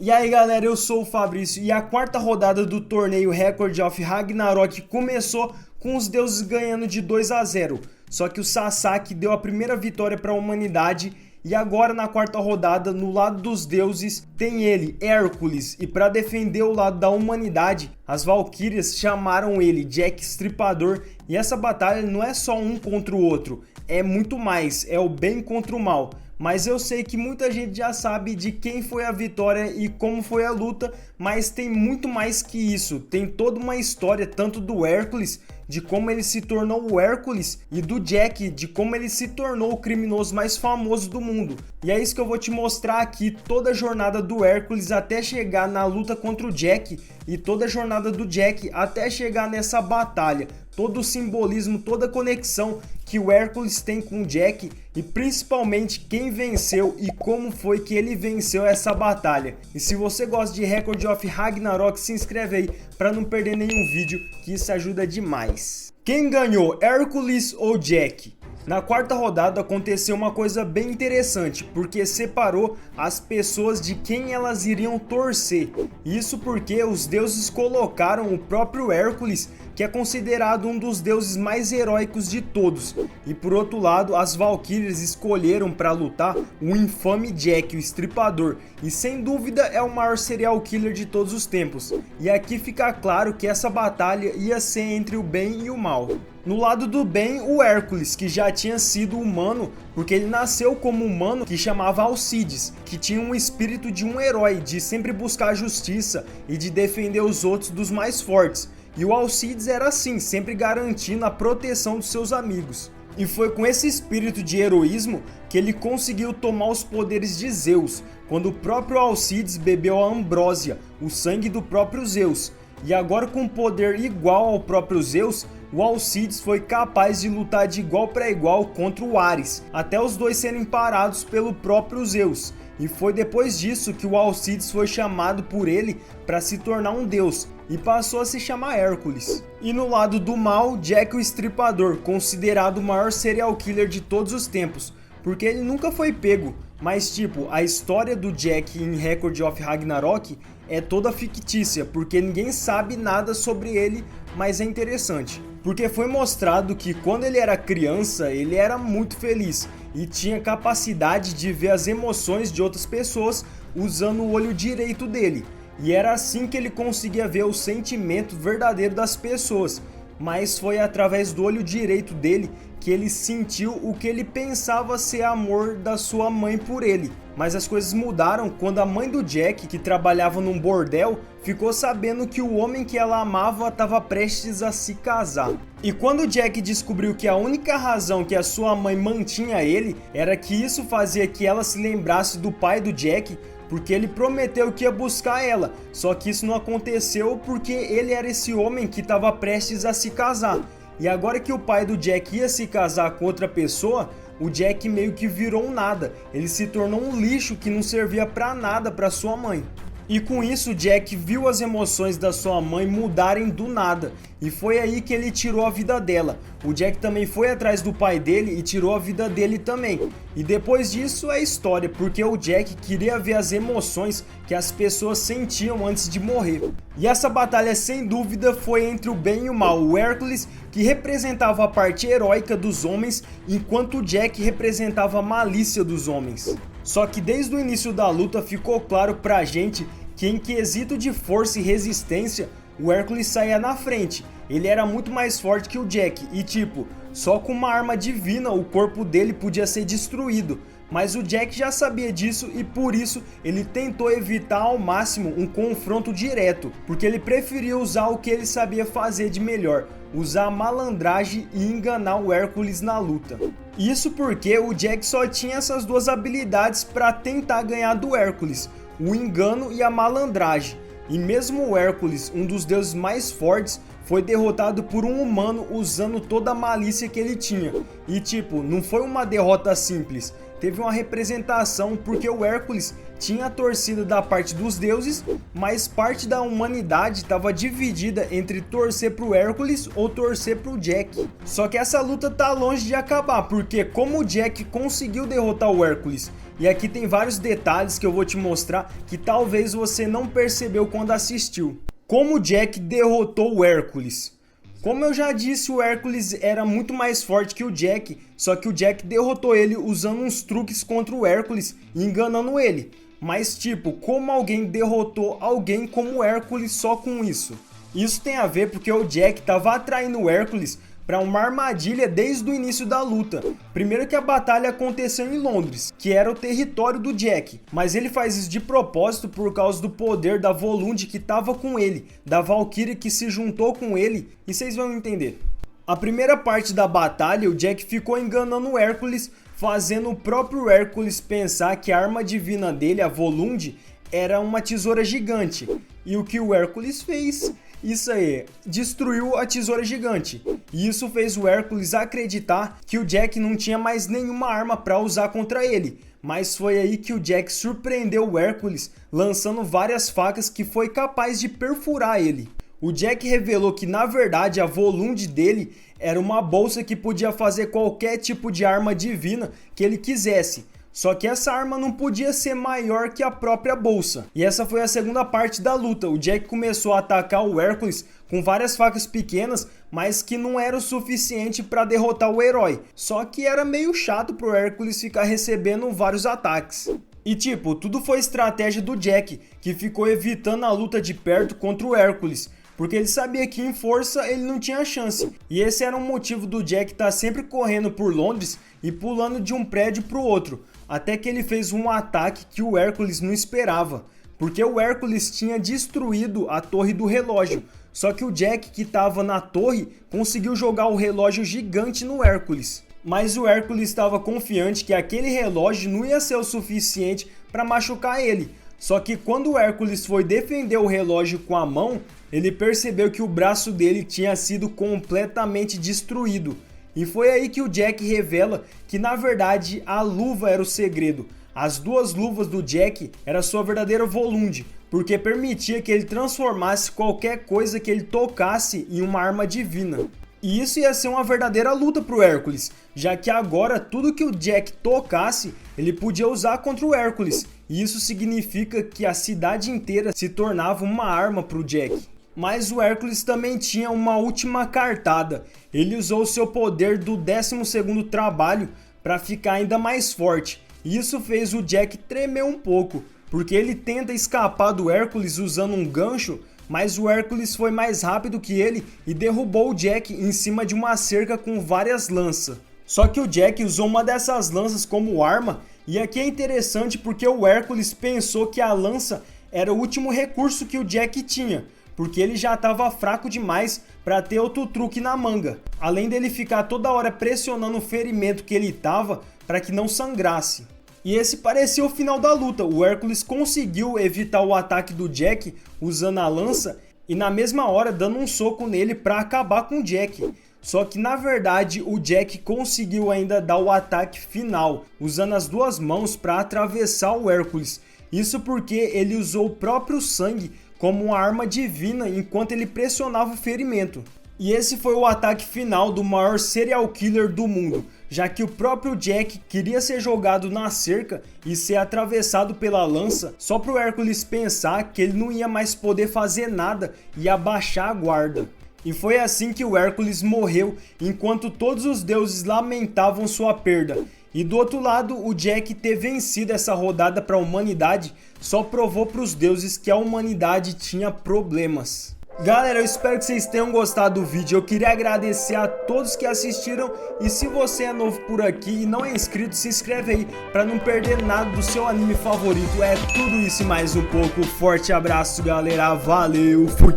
E aí galera, eu sou o Fabrício e a quarta rodada do torneio Record of Ragnarok começou com os deuses ganhando de 2-0. Só que o Sasaki deu a primeira vitória para a humanidade e agora na quarta rodada, no lado dos deuses, tem ele, Hércules, e para defender o lado da humanidade, as Valquírias chamaram ele Jack Estripador, e essa batalha não é só um contra o outro, é muito mais, é o bem contra o mal. Mas eu sei que muita gente já sabe de quem foi a vitória e como foi a luta, mas tem muito mais que isso. Tem toda uma história, tanto do Hércules, de como ele se tornou o Hércules, e do Jack, de como ele se tornou o criminoso mais famoso do mundo. E é isso que eu vou te mostrar aqui, toda a jornada do Hércules até chegar na luta contra o Jack, e toda a jornada do Jack até chegar nessa batalha. Todo o simbolismo, toda a conexão que o Hércules tem com o Jack e principalmente quem venceu e como foi que ele venceu essa batalha. E se você gosta de Record of Ragnarok, se inscreve aí para não perder nenhum vídeo, que isso ajuda demais. Quem ganhou, Hércules ou Jack? Na quarta rodada aconteceu uma coisa bem interessante, porque separou as pessoas de quem elas iriam torcer. Isso porque os deuses colocaram o próprio Hércules, que é considerado um dos deuses mais heróicos de todos. E por outro lado, as Valquírias escolheram para lutar o infame Jack, o Estripador. E sem dúvida é o maior serial killer de todos os tempos. E aqui fica claro que essa batalha ia ser entre o bem e o mal. No lado do bem, o Hércules, que já tinha sido humano, porque ele nasceu como humano, que chamava Alcides, que tinha um espírito de um herói, de sempre buscar a justiça e de defender os outros dos mais fortes. E o Alcides era assim, sempre garantindo a proteção dos seus amigos. E foi com esse espírito de heroísmo que ele conseguiu tomar os poderes de Zeus, quando o próprio Alcides bebeu a ambrósia, o sangue do próprio Zeus. E agora, com poder igual ao próprio Zeus, o Alcides foi capaz de lutar de igual para igual contra o Ares, até os dois serem parados pelo próprio Zeus. E foi depois disso que o Alcides foi chamado por ele para se tornar um deus, e passou a se chamar Hércules. E no lado do mal, Jack o Estripador, considerado o maior serial killer de todos os tempos, porque ele nunca foi pego, mas tipo, a história do Jack em Record of Ragnarok é toda fictícia, porque ninguém sabe nada sobre ele, mas é interessante. Porque foi mostrado que quando ele era criança, ele era muito feliz e tinha capacidade de ver as emoções de outras pessoas usando o olho direito dele. E era assim que ele conseguia ver o sentimento verdadeiro das pessoas, mas foi através do olho direito dele que ele sentiu o que ele pensava ser amor da sua mãe por ele. Mas as coisas mudaram quando a mãe do Jack, que trabalhava num bordel, ficou sabendo que o homem que ela amava estava prestes a se casar. E quando o Jack descobriu que a única razão que a sua mãe mantinha ele era que isso fazia que ela se lembrasse do pai do Jack, porque ele prometeu que ia buscar ela, só que isso não aconteceu porque ele era esse homem que estava prestes a se casar. E agora que o pai do Jack ia se casar com outra pessoa, o Jack meio que virou um nada, ele se tornou um lixo que não servia pra nada pra sua mãe. E com isso o Jack viu as emoções da sua mãe mudarem do nada, e foi aí que ele tirou a vida dela. O Jack também foi atrás do pai dele e tirou a vida dele também. E depois disso é história, porque o Jack queria ver as emoções que as pessoas sentiam antes de morrer. E essa batalha sem dúvida foi entre o bem e o mal, o Hércules, que representava a parte heróica dos homens, enquanto o Jack representava a malícia dos homens. Só que desde o início da luta ficou claro pra gente que em quesito de força e resistência, o Hércules saía na frente. Ele era muito mais forte que o Jack e tipo, só com uma arma divina o corpo dele podia ser destruído. Mas o Jack já sabia disso e por isso ele tentou evitar ao máximo um confronto direto, porque ele preferia usar o que ele sabia fazer de melhor, usar a malandragem e enganar o Hércules na luta. Isso porque o Jack só tinha essas duas habilidades para tentar ganhar do Hércules, o engano e a malandragem. E mesmo o Hércules, um dos deuses mais fortes, foi derrotado por um humano usando toda a malícia que ele tinha. E tipo, não foi uma derrota simples, teve uma representação porque o Hércules tinha a torcida da parte dos deuses, mas parte da humanidade estava dividida entre torcer pro Hércules ou torcer pro Jack. Só que essa luta tá longe de acabar, porque como o Jack conseguiu derrotar o Hércules, e aqui tem vários detalhes que eu vou te mostrar que talvez você não percebeu quando assistiu. Como o Jack derrotou o Hércules? Como eu já disse, o Hércules era muito mais forte que o Jack, só que o Jack derrotou ele usando uns truques contra o Hércules, enganando ele. Mas tipo, como alguém derrotou alguém como o Hércules só com isso? Isso tem a ver porque o Jack estava atraindo o Hércules para uma armadilha desde o início da luta. Primeiro que a batalha aconteceu em Londres, que era o território do Jack, mas ele faz isso de propósito por causa do poder da Volund que estava com ele, da Valkyrie que se juntou com ele, e vocês vão entender. A primeira parte da batalha, o Jack ficou enganando o Hércules, fazendo o próprio Hércules pensar que a arma divina dele, a Volund, era uma tesoura gigante. E o que o Hércules fez? Isso aí, destruiu a tesoura gigante. E isso fez o Hércules acreditar que o Jack não tinha mais nenhuma arma para usar contra ele. Mas foi aí que o Jack surpreendeu o Hércules, lançando várias facas que foi capaz de perfurar ele. O Jack revelou que na verdade a Volund dele era uma bolsa que podia fazer qualquer tipo de arma divina que ele quisesse. Só que essa arma não podia ser maior que a própria bolsa. E essa foi a segunda parte da luta. O Jack começou a atacar o Hércules com várias facas pequenas, mas que não era o suficiente para derrotar o herói. Só que era meio chato pro Hércules ficar recebendo vários ataques. E tipo, tudo foi estratégia do Jack, que ficou evitando a luta de perto contra o Hércules, porque ele sabia que em força ele não tinha chance. E esse era um motivo do Jack estar sempre correndo por Londres e pulando de um prédio para o outro, até que ele fez um ataque que o Hércules não esperava, porque o Hércules tinha destruído a torre do relógio, só que o Jack que estava na torre conseguiu jogar o relógio gigante no Hércules. Mas o Hércules estava confiante que aquele relógio não ia ser o suficiente para machucar ele. Só que quando o Hércules foi defender o relógio com a mão, ele percebeu que o braço dele tinha sido completamente destruído. E foi aí que o Jack revela que na verdade a luva era o segredo. As duas luvas do Jack era sua verdadeira Volund, porque permitia que ele transformasse qualquer coisa que ele tocasse em uma arma divina. E isso ia ser uma verdadeira luta para o Hércules, já que agora tudo que o Jack tocasse, ele podia usar contra o Hércules. E isso significa que a cidade inteira se tornava uma arma para o Jack. Mas o Hércules também tinha uma última cartada. Ele usou seu poder do 12º trabalho para ficar ainda mais forte. E isso fez o Jack tremer um pouco, porque ele tenta escapar do Hércules usando um gancho, mas o Hércules foi mais rápido que ele e derrubou o Jack em cima de uma cerca com várias lanças. Só que o Jack usou uma dessas lanças como arma, e aqui é interessante porque o Hércules pensou que a lança era o último recurso que o Jack tinha, porque ele já estava fraco demais para ter outro truque na manga, além dele ficar toda hora pressionando o ferimento que ele estava para que não sangrasse. E esse parecia o final da luta. O Hércules conseguiu evitar o ataque do Jack usando a lança e na mesma hora dando um soco nele para acabar com o Jack. Só que na verdade o Jack conseguiu ainda dar o ataque final, usando as duas mãos para atravessar o Hércules. Isso porque ele usou o próprio sangue como uma arma divina enquanto ele pressionava o ferimento. E esse foi o ataque final do maior serial killer do mundo, já que o próprio Jack queria ser jogado na cerca e ser atravessado pela lança só para o Hércules pensar que ele não ia mais poder fazer nada e abaixar a guarda. E foi assim que o Hércules morreu, enquanto todos os deuses lamentavam sua perda. E do outro lado, o Jack ter vencido essa rodada para a humanidade só provou para os deuses que a humanidade tinha problemas. Galera, eu espero que vocês tenham gostado do vídeo. Eu queria agradecer a todos que assistiram. E se você é novo por aqui e não é inscrito, se inscreve aí para não perder nada do seu anime favorito. É tudo isso e mais um pouco. Forte abraço, galera. Valeu, fui!